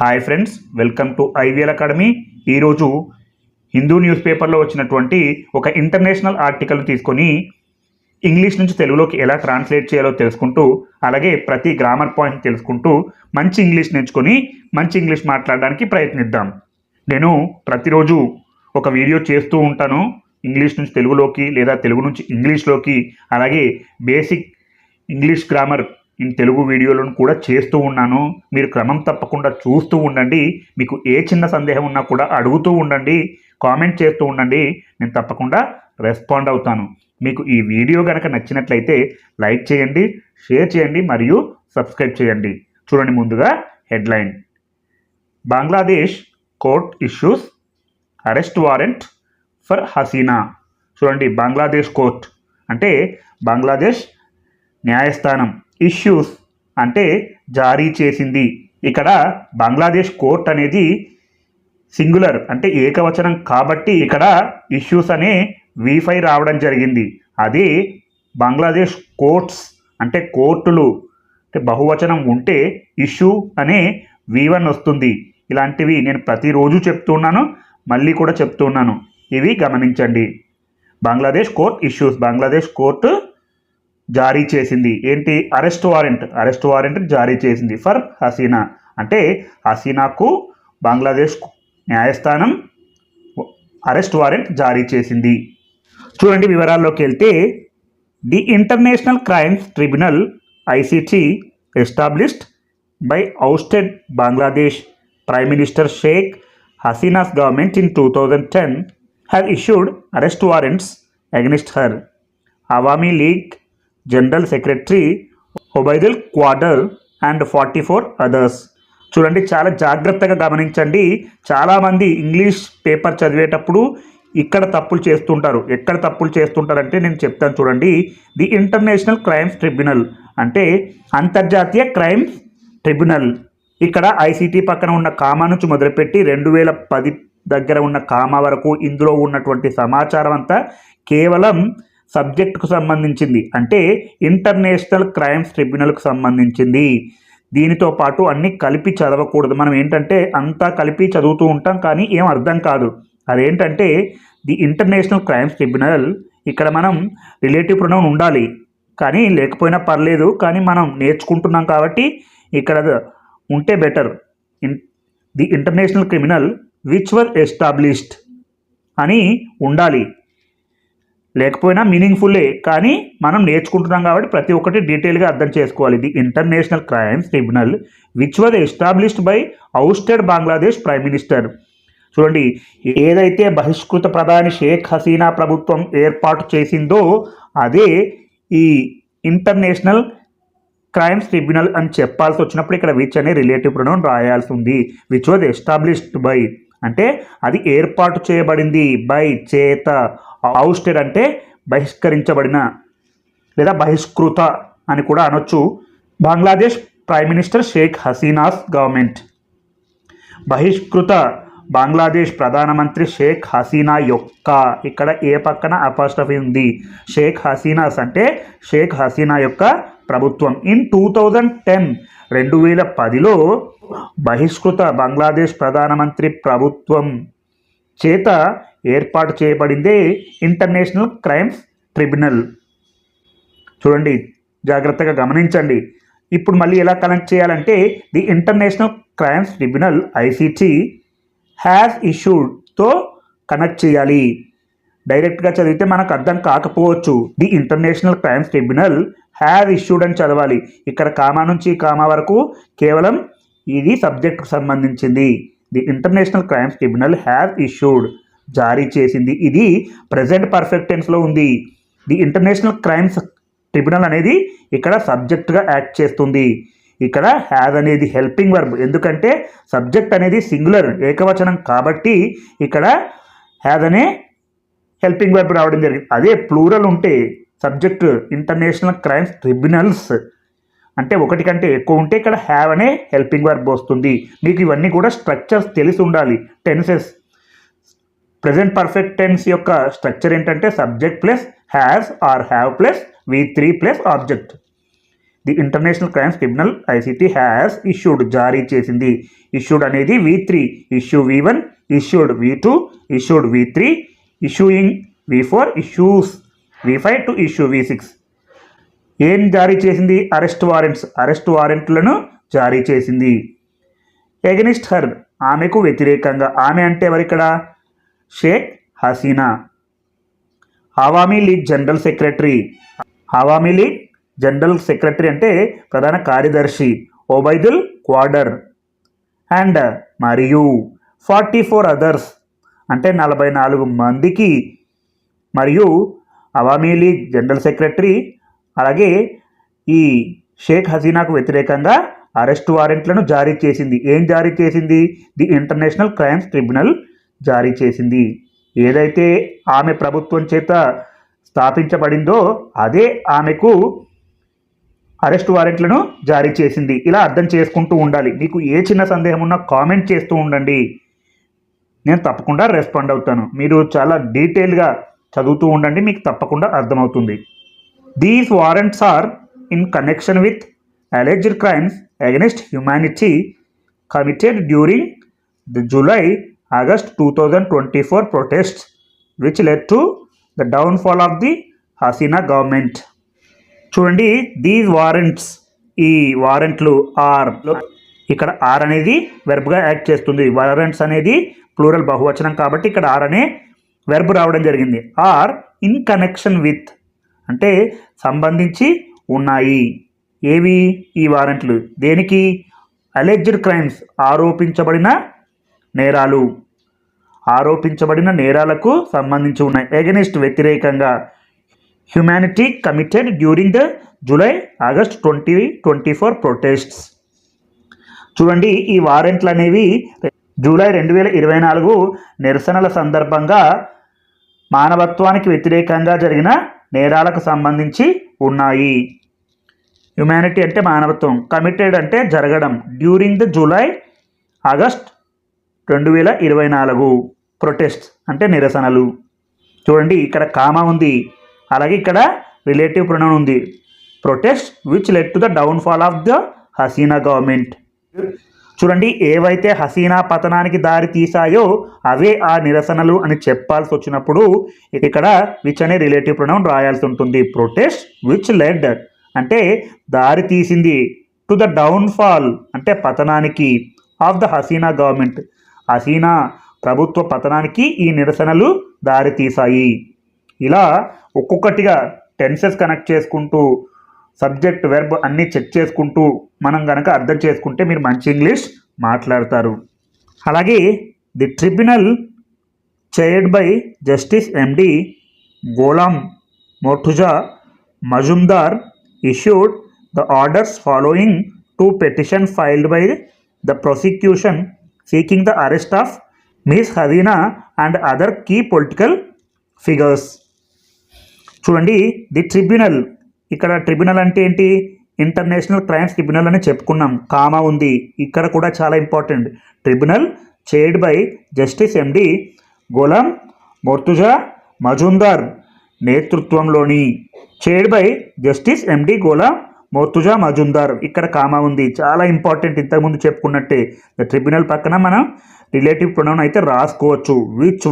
Hi friends, welcome to IVL academy. ఈరోజు Hindu news పేపర్లో వచ్చినటువంటి ఒక ఇంటర్నేషనల్ ఆర్టికల్ తీసుకొని ఇంగ్లీష్ నుంచి తెలుగులోకి ఎలా ట్రాన్స్లేట్ చేయాలో తెలుసుకుంటూ, అలాగే ప్రతి గ్రామర్ పాయింట్ తెలుసుకుంటూ మంచి ఇంగ్లీష్ నేర్చుకొని మంచి ఇంగ్లీష్ మాట్లాడడానికి ప్రయత్నిద్దాం. నేను ప్రతిరోజు ఒక వీడియో చేస్తూ ఉంటాను, ఇంగ్లీష్ నుంచి తెలుగులోకి లేదా తెలుగు నుంచి ఇంగ్లీష్లోకి. అలాగే basic English grammar in Telugu వీడియోలను కూడా చేస్తూ ఉన్నాను. మీరు క్రమం తప్పకుండా చూస్తూ ఉండండి. మీకు ఏ చిన్న సందేహం ఉన్నా కూడా అడుగుతూ ఉండండి, కామెంట్ చేస్తూ ఉండండి. నేను తప్పకుండా రెస్పాండ్ అవుతాను. మీకు ఈ వీడియో కనుక నచ్చినట్లయితే లైక్ చేయండి, షేర్ చేయండి మరియు సబ్స్క్రైబ్ చేయండి. చూడండి, ముందుగా headline: Bangladesh court issues arrest warrant for Hasina. చూడండి, బంగ్లాదేశ్ కోర్ట్ అంటే బంగ్లాదేశ్ న్యాయస్థానం, ఇష్యూస్ అంటే జారీ చేసింది. ఇక్కడ బంగ్లాదేశ్ కోర్ట్ అనేది సింగులర్ అంటే ఏకవచనం కాబట్టి ఇక్కడ ఇష్యూస్ అనే V5 రావడం జరిగింది. అదే బంగ్లాదేశ్ కోర్ట్స్ అంటే కోర్టులు అంటే బహువచనం ఉంటే ఇష్యూ అనే V1 వస్తుంది. ఇలాంటివి నేను ప్రతిరోజు చెప్తున్నాను, మళ్ళీ కూడా చెప్తున్నాను, ఇవి గమనించండి. Bangladesh court issues, Bangladesh court జారీ చేసింది. ఏంటి? అరెస్ట్ వారెంట్ జారీ చేసింది ఫర్ హసీనా అంటే హసీనాకు బంగ్లాదేశ్ న్యాయస్థానం అరెస్ట్ వారెంట్ జారీ చేసింది. చూడండి, వివరాల్లోకి వెళ్తే, the international crimes tribunal ICT established by ousted Bangladesh Prime Minister Sheikh Hasina's government in 2010 have issued arrest warrants against her, Awami League general secretary Obaidul Quader and 44 others. చూడండి, చాలా జాగ్రత్తగా గమనించండి. చాలామంది ఇంగ్లీష్ పేపర్ చదివేటప్పుడు ఇక్కడ తప్పులు చేస్తుంటారు. ఎక్కడ తప్పులు చేస్తుంటారంటే నేను చెప్తాను, చూడండి. ది ఇంటర్నేషనల్ క్రైమ్స్ ట్రిబ్యునల్ అంటే అంతర్జాతీయ క్రైమ్స్ ట్రిబ్యునల్. ఇక్కడ ICT పక్కన ఉన్న కామా నుంచి మొదలుపెట్టి 2010 దగ్గర ఉన్న కామా వరకు ఇందులో ఉన్నటువంటి సమాచారం అంతా కేవలం సబ్జెక్టుకు సంబంధించింది, అంటే ఇంటర్నేషనల్ క్రైమ్స్ ట్రిబ్యునల్కు సంబంధించింది. దీనితో పాటు అన్నీ కలిపి చదవకూడదు. మనం ఏంటంటే అంతా కలిపి చదువుతూ ఉంటాం, కానీ ఏం అర్థం కాదు. అదేంటంటే ది ఇంటర్నేషనల్ క్రైమ్స్ ట్రిబ్యునల్, ఇక్కడ మనం రిలేటివ్ ప్రొనౌన్ ఉండాలి, కానీ లేకపోయినా పర్లేదు, కానీ మనం నేర్చుకుంటున్నాం కాబట్టి ఇక్కడ ఉంటే better. The international criminal which were established అని ఉండాలి, లేకపోయినా మీనింగ్ఫుల్లే, కానీ మనం నేర్చుకుంటున్నాం కాబట్టి ప్రతి ఒక్కటి డీటెయిల్గా అర్థం చేసుకోవాలి. The international crimes tribunal which was established by ousted Bangladesh prime minister. చూడండి, ఏదైతే బహిష్కృత ప్రధాని షేక్ హసీనా ప్రభుత్వం ఏర్పాటు చేసిందో అదే ఈ ఇంటర్నేషనల్ క్రైమ్స్ ట్రిబ్యునల్ అని చెప్పాల్సి వచ్చినప్పుడు ఇక్కడ విచ్ అనే రిలేటివ్ ప్రొనౌన్ రాయాల్సి ఉంది. విచ్ వాజ్ ఎస్టాబ్లిష్డ్ బై అంటే అది ఏర్పాటు చేయబడింది, బై చేత, ousted అంటే బహిష్కరించబడిన లేదా బహిష్కృత అని కూడా అనొచ్చు. Bangladesh prime minister Sheikh Hasina's government, బహిష్కృత బంగ్లాదేశ్ ప్రధానమంత్రి షేక్ హసీనా యొక్క, ఇక్కడ ఏ పక్కన అపాస్ట్రఫీ ఉంది, షేక్ హసీనాస్ అంటే షేక్ హసీనా యొక్క ప్రభుత్వం. ఇన్ 2010 2010లో బహిష్కృత బంగ్లాదేశ్ ప్రధానమంత్రి ప్రభుత్వం చేత ఏర్పాటు చేయబడిందే ఇంటర్నేషనల్ క్రైమ్స్ ట్రిబ్యునల్. చూడండి, జాగ్రత్తగా గమనించండి. ఇప్పుడు మళ్ళీ ఎలా కనెక్ట్ చేయాలంటే the international crimes tribunal ICT has ఇష్యూడ్తో కనెక్ట్ చేయాలి. డైరెక్ట్గా చదివితే మనకు అర్థం కాకపోవచ్చు. The international crimes tribunal have issued అని చదవాలి. ఇక్కడ కామా నుంచి కామా వరకు కేవలం ఇది సబ్జెక్టుకు సంబంధించింది. The international crimes tribunal have issued జారీ చేసింది. ఇది ప్రెజెంట్ పర్ఫెక్ట్ టెన్స్లో ఉంది. ది ఇంటర్నేషనల్ క్రైమ్స్ ట్రిబ్యునల్ అనేది ఇక్కడ సబ్జెక్ట్గా యాక్ట్ చేస్తుంది. ఇక్కడ హ్యావ్ అనేది హెల్పింగ్ వర్బ్, ఎందుకంటే సబ్జెక్ట్ అనేది సింగులర్ ఏకవచనం కాబట్టి ఇక్కడ హ్యావ్ అనే హెల్పింగ్ వర్బ్ రావడం జరిగింది. అదే ప్లూరల్ ఉంటే సబ్జెక్ట్ ఇంటర్నేషనల్ క్రైమ్స్ ట్రిబ్యునల్స్ అంటే ఒకటి కంటే ఎక్కువ ఉంటే ఇక్కడ హ్యావ్ అనే హెల్పింగ్ వర్బ్ వస్తుంది. మీకు ఇవన్నీ కూడా స్ట్రక్చర్స్ తెలిసి ఉండాలి. టెన్సెస్, ప్రెజెంట్ పర్ఫెక్ట్ టెన్స్ యొక్క స్ట్రక్చర్ ఏంటంటే subject plus has or have plus V3 plus object. The international crimes Tribunal ICT has issued జారీ చేసింది. ఇష్యూడ్ అనేది V3, issue V1, issued V2, issued V3, issuing V4, issues V5 to issue V6. ఏం జారీ చేసింది? Arrest వారెంట్లను జారీ చేసింది. Against her, ఆమెకు వ్యతిరేకంగా. ఆమె అంటే ఎవరిక్కడ? షేక్ హసీనా. అవామీ లీగ్ జనరల్ సెక్రటరీ అంటే ప్రధాన కార్యదర్శి ఒబైదుల్ క్వాడర్ అండ్ మరియు 44 అదర్స్ అంటే 44 మందికి, మరియు అవామీ లీగ్ జనరల్ సెక్రటరీ అలాగే ఈ షేక్ హసీనాకు వ్యతిరేకంగా అరెస్ట్ వారెంట్లను జారీ చేసింది. ఏం జారీ చేసింది? ది ఇంటర్నేషనల్ క్రైమ్స్ ట్రిబ్యునల్ జారీ చేసింది. ఏదైతే ఆమె ప్రభుత్వం చేత స్థాపించబడిందో అదే ఆమెకు అరెస్ట్ వారెంట్లను జారీ చేసింది. ఇలా అర్థం చేసుకుంటూ ఉండాలి. మీకు ఏ చిన్న సందేహం ఉన్నా కామెంట్ చేస్తూ ఉండండి, నేను తప్పకుండా రెస్పాండ్ అవుతాను. మీరు చాలా డీటెయిల్గా చదువుతూ ఉండండి, మీకు తప్పకుండా అర్థమవుతుంది. These warrants are in connection with alleged crimes against humanity committed during the July-August 2024 protests which led to the downfall of the Hasina government. చూడండి, దీస్ వారెంట్స్, ఈ వారెంట్లు ఆర్, ఇక్కడ ఆర్ అనేది వెర్బ్గా యాక్ట్ చేస్తుంది. వారెంట్స్ అనేది ప్లూరల్ బహువచనం కాబట్టి ఇక్కడ ఆర్ అనే వెర్బ్ రావడం జరిగింది. ఆర్ ఇన్ కనెక్షన్ విత్ అంటే సంబంధించి ఉన్నాయి. ఏవి ఈ వారెంట్లు? దేనికి? అలెజ్డ్ క్రైమ్స్, ఆరోపించబడిన నేరాలకు సంబంధించి ఉన్నాయి. ఎగెనిస్ట్, వ్యతిరేకంగా. Humanity committed during the July-August 2024 protests. చూడండి, ఈ వారెంట్లు అనేవి జూలై 2024 నిరసనల సందర్భంగా మానవత్వానికి వ్యతిరేకంగా జరిగిన నేరాలకు సంబంధించి ఉన్నాయి. హ్యుమానిటీ అంటే మానవత్వం, కమిటెడ్ అంటే జరగడం, డ్యూరింగ్ ద జూలై-ఆగస్ట్ 2024 ప్రొటెస్ట్ అంటే నిరసనలు. చూడండి, ఇక్కడ కామా ఉంది, అలాగే ఇక్కడ రిలేటివ్ ప్రొనౌన్ ఉంది. Protest which led to the downfall of the Hasina government. చూడండి, ఏవైతే హసీనా పతనానికి దారి తీసాయో అవే ఆ నిరసనలు అని చెప్పాల్సి వచ్చినప్పుడు ఇక్కడ విచ్ అనే రిలేటివ్ ప్రొనౌన్ రాయాల్సి ఉంటుంది. ప్రొటెస్ట్ విచ్ లెడ్ అంటే దారి తీసింది, టు ద డౌన్ఫాల్ అంటే పతనానికి, of the Hasina government Hasina ప్రభుత్వ పతనానికి ఈ నిరసనలు దారి తీసాయి. ఇలా ఒక్కొక్కటిగా టెన్సెస్ కనెక్ట్ చేసుకుంటూ సబ్జెక్ట్ వెర్బ్ అన్నీ చెక్ చేసుకుంటూ మనం కనుక అర్థం చేసుకుంటే మీరు మంచి ఇంగ్లీష్ మాట్లాడతారు. అలాగే the tribunal chaired by justice MD Golam Mortuza Majumder issued the orders following two petitions filed by the prosecution seeking the arrest of Ms. Hasina and other key political figures. చూడండి, ది ట్రిబ్యునల్, ఇక్కడ ట్రిబ్యునల్ అంటే ఏంటి? International crimes tribunal అని చెప్పుకున్నాం, comma ఉంది. ఇక్కడ కూడా చాలా important. Tribunal chaired by justice MD Golam Mortuza Majumder నేతృత్వంలోని, chaired by justice MD Golam Mortuza Majumder, ఇక్కడ కామా ఉంది, చాలా ఇంపార్టెంట్. ఇంతకుముందు చెప్పుకున్నట్టే ద ట్రిబ్యునల్ పక్కన మనం రిలేటివ్ ప్రొనౌన్ అయితే రాసుకోవచ్చు. Which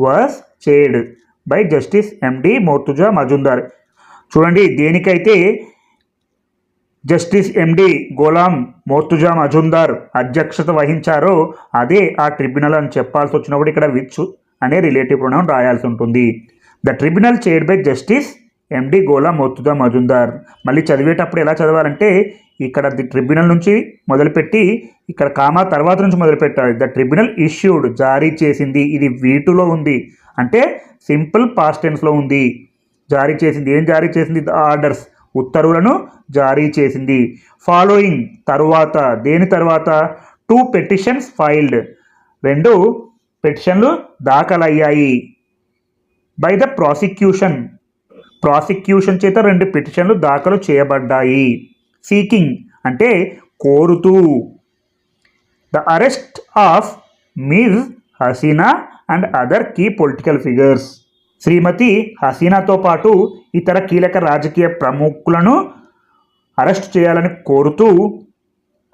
was chaired by justice MD Mortuza Majumder. చూడండి, దేనికైతే జస్టిస్ ఎండి గోలాం మోర్తుజా మజుందార్ అధ్యక్షత వహించారో అదే ఆ ట్రిబ్యునల్ అని చెప్పాల్సి వచ్చినప్పుడు ఇక్కడ విచ్ అనే రిలేటివ్ ప్రొనౌన్ రాయాల్సి ఉంటుంది. The tribunal chaired by justice MD Golam Mortuza Majumder. మళ్ళీ చదివేటప్పుడు ఎలా చదవాలంటే ఇక్కడ ది ట్రిబ్యునల్ నుంచి మొదలుపెట్టి ఇక్కడ కామా తర్వాత నుంచి మొదలుపెట్టాలి. ద ట్రిబ్యునల్ ఇష్యూడ్, జారీ చేసింది. ఇది V2లో ఉంది అంటే సింపుల్ పాస్ట్ టెన్స్లో ఉంది. జారీ చేసింది, ఏం జారీ చేసింది? ద ఆర్డర్స్, ఉత్తర్వులను జారీ చేసింది. ఫాలోయింగ్, తరువాత, దేని తర్వాత? 2 petitions ఫైల్డ్, 2 పిటిషన్లు దాఖలయ్యాయి. బై ద ప్రాసిక్యూషన్ చేత 2 పిటిషన్లు దాఖలు చేయబడ్డాయి. సీకింగ్ అంటే కోరుతూ, the arrest of Miss Hasina and other key political figures. శ్రీమతి హసీనాతో పాటు ఇతర కీలక రాజకీయ ప్రముఖులను అరెస్ట్ చేయాలని కోరుతూ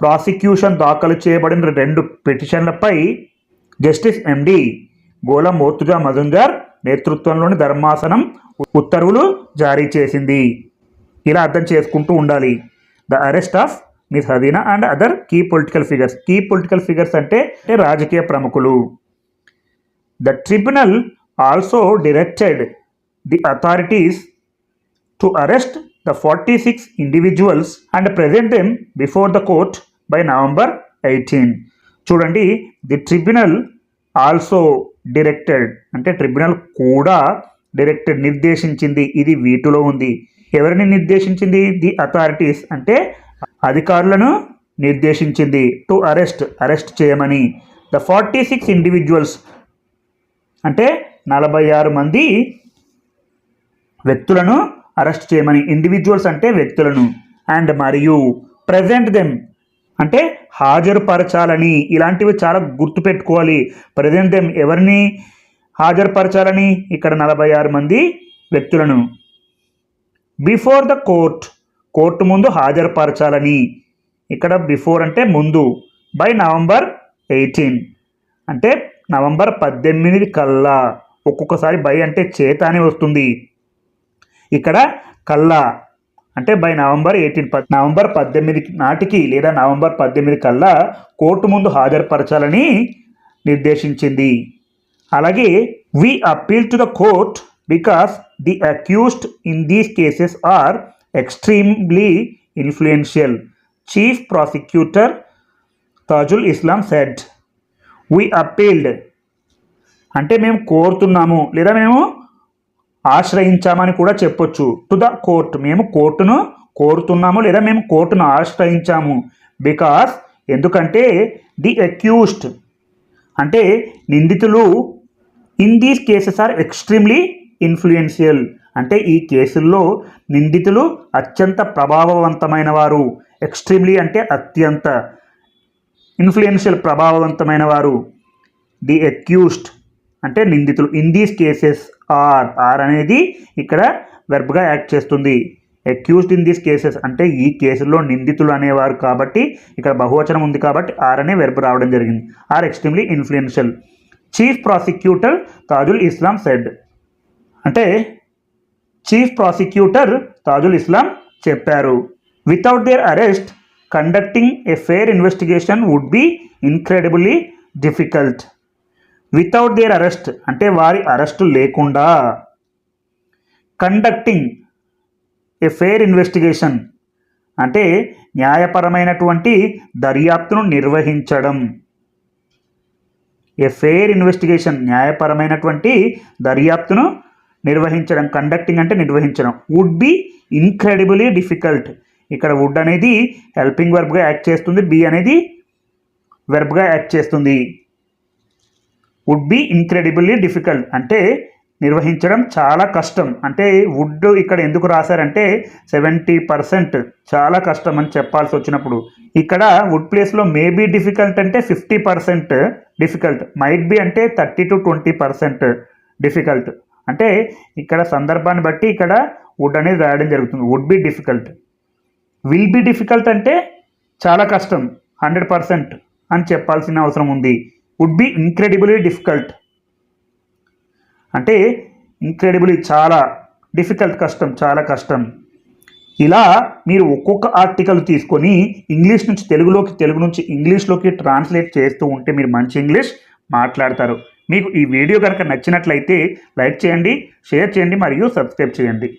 ప్రాసిక్యూషన్ దాఖలు చేయబడిన 2 పిటిషన్లపై జస్టిస్ ఎండి గోలా మోర్తుజా మజుందార్ నేతృత్వంలోని ధర్మాసనం ఉత్తర్వులు జారీ చేసింది. ఇలా అర్థం చేసుకుంటూ ఉండాలి. The arrest of Miss Hasina and other key political figures. Key political figures అంటే రాజకీయ ప్రముఖులు. The tribunal also directed the authorities to arrest the 46 individuals and present them before the court by November 18. చూడండి, ది ట్రిబ్యునల్ ఆల్సో డైరెక్టెడ్ అంటే tribunal కూడా directed నిర్దేశించింది, ఇది వీటిలో ఉంది. ఎవరిని నిర్దేశించింది? ది అథారిటీస్ అంటే అధికారులను నిర్దేశించింది. టు అరెస్ట్ చేయమని. ద 46 ఇండివిజువల్స్ అంటే 46 మంది వ్యక్తులను అరెస్ట్ చేయమని. ఇండివిజువల్స్ అంటే వ్యక్తులను. అండ్ మరియు ప్రెజెంట్ దెమ్ అంటే హాజరుపరచాలని. ఇలాంటివి చాలా గుర్తుపెట్టుకోవాలి. ప్రెజెంట్ దెమ్ ఎవరిని హాజరుపరచాలని? ఇక్కడ 46 మంది వ్యక్తులను. బిఫోర్ ద కోర్టు ముందు హాజరుపరచాలని. ఇక్కడ బిఫోర్ అంటే ముందు. బై నవంబర్ 18 అంటే నవంబర్ 18 కల్లా. ఒక్కొక్కసారి బై అంటే చేత అని వస్తుంది. ఇక్కడ కల్లా అంటే బై నవంబర్ 18 నవంబర్ 18 నాటికి లేదా నవంబర్ 18 కల్లా కోర్టు ముందు హాజరుపరచాలని నిర్దేశించింది. అలాగే we appeal to the court because the accused in these cases are extremely influential, chief prosecutor Tajul Islam said. We appealed అంటే మేము కోరుతున్నాము లేదా మేము ఆశ్రయించామని కూడా చెప్పొచ్చు. టు ద కోర్ట్ మేము కోర్టును కోరుతున్నాము లేదా మేము కోర్టును ఆశ్రయించాము. బికాస్ ఎందుకంటే ది అక్యూజ్డ్ అంటే నిందితులు in these cases are extremely influential అంటే ఈ కేసుల్లో నిందితులు అత్యంత ప్రభావవంతమైన వారు. ఎక్స్ట్రీమ్లీ అంటే అత్యంత, ఇన్ఫ్లుయెన్షియల్ ప్రభావవంతమైన వారు. ది అక్యూజ్డ్ అంటే నిందితులు. ఇన్ దీస్ కేసెస్ ఆర్ అనేది ఇక్కడ వెర్బ్గా యాక్ట్ చేస్తుంది. అక్యూజ్డ్ ఇన్ దీస్ కేసెస్ అంటే ఈ కేసుల్లో నిందితులు అనేవారు కాబట్టి ఇక్కడ బహువచనం ఉంది కాబట్టి ఆర్ అనే వెర్బ్ రావడం జరిగింది. Are extremely influential, chief prosecutor Tajul Islam said అంటే చీఫ్ ప్రాసిక్యూటర్ తాజుల్ ఇస్లాం చెప్పారు. Without their arrest conducting a fair investigation would be incredibly difficult. Without their arrest అంటే వారి అరెస్టు లేకుండా. కండక్టింగ్ ఏ ఫెయిర్ ఇన్వెస్టిగేషన్ అంటే న్యాయపరమైనటువంటి దర్యాప్తును నిర్వహించడం. ఏ ఫెయిర్ ఇన్వెస్టిగేషన్ న్యాయపరమైనటువంటి దర్యాప్తును నిర్వహించడం. కండక్టింగ్ అంటే నిర్వహించడం. Would be incredibly difficult. ఇక్కడ వుడ్ అనేది హెల్పింగ్ వెర్బ్గా యాక్ట్ చేస్తుంది, బి అనేది వెర్బ్గా యాక్ట్ చేస్తుంది. వుడ్ బి ఇన్క్రెడిబుల్లీ డిఫికల్ట్ అంటే నిర్వహించడం చాలా కష్టం. అంటే వుడ్ ఇక్కడ ఎందుకు రాశారంటే 70% చాలా కష్టం అని చెప్పాల్సి వచ్చినప్పుడు ఇక్కడ వుడ్ ప్లేస్లో మేబీ డిఫికల్ట్ అంటే 50% డిఫికల్ట్, మైట్ బి అంటే 30 to 20% డిఫికల్ట్. అంటే ఇక్కడ సందర్భాన్ని బట్టి ఇక్కడ వుడ్ అనేది రాయడం జరుగుతుంది. Would be difficult. Will be difficult అంటే చాలా కష్టం 100% అని చెప్పాల్సిన అవసరం ఉంది. వుడ్ బి ఇన్క్రెడిబుల్లీ డిఫికల్ట్ అంటే ఇంక్రెడిబుల్లీ చాలా, డిఫికల్ట్ కష్టం, చాలా కష్టం. ఇలా మీరు ఒక్కొక్క ఆర్టికల్ తీసుకొని ఇంగ్లీష్ నుంచి తెలుగులోకి, తెలుగు నుంచి ఇంగ్లీష్లోకి ట్రాన్స్లేట్ చేస్తూ ఉంటే మీరు మంచి ఇంగ్లీష్ మాట్లాడతారు. మీకు ఈ వీడియో కనుక నచ్చినట్లయితే లైక్ చేయండి, షేర్ చేయండి మరియు సబ్స్క్రైబ్ చేయండి.